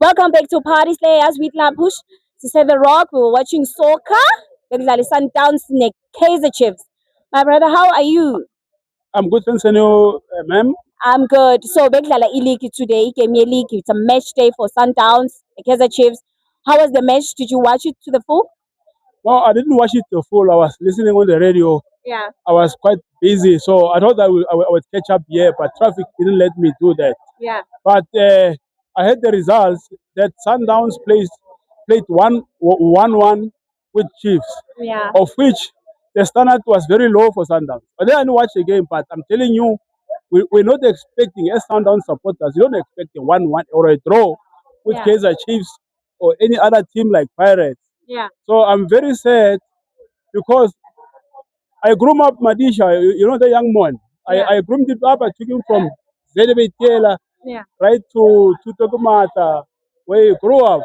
Welcome back to Party Slayers with Lapush. To say the rock, we were watching soccer. Bekudlala Sundowns Kaizer Chiefs. My brother, how are you? I'm good, thanks, and you, ma'am. I'm good. So bekudlala league today, game league. It's a match day for Sundowns, Kaizer Chiefs. How was the match? Did you watch it to the full? No, I didn't watch it to full. I was listening on the radio. Yeah. I was quite busy, so I thought I would catch up here, but traffic didn't let me do that. Yeah. But I heard the results that Sundowns played 1-1 with Chiefs, Yeah. of which the standard was very low for Sundowns. But then I didn't watch the game, but I'm telling you, we're not expecting, as Sundowns supporters, you don't expect a 1-1 or a draw with Yeah. Kaizer Chiefs or any other team like Pirates. Yeah. So I'm very sad because I grew up Madisha, you know the young man. Yeah. I groomed it up. I took him from ZB Taylor Yeah. right to Tokomata, where he grew up.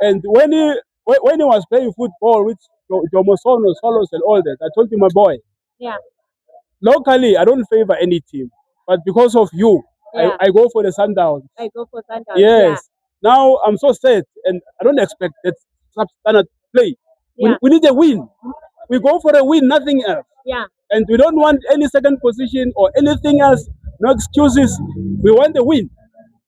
And when he was playing football with Jomosono, Solos, and all that, I told him, my boy, Yeah. locally, I don't favor any team. But because of you, Yeah. I go for the Sundowns. I go for Sundowns. Yes. Now I'm so sad, and I don't expect that standard play. Yeah. We need a win. We go for a win, nothing else. Yeah. And we don't want any second position or anything else. No excuses. We want the win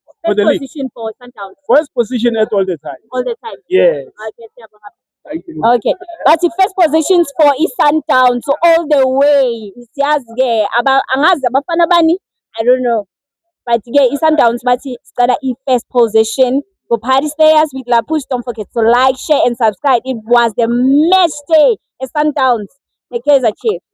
for First the league. position for Sundowns First position at all the time. all the time. Yes. Okay, siyabonga. Thank you. Okay, but the first positions for Sundowns so all the way siyazi ke angazi abafana bani, I don't know, but ke Sundowns bathi sicela first position for Party Stayers with Lapush. Don't forget to like, share and subscribe. It was the match day at Sundowns, the Kaizer Chiefs.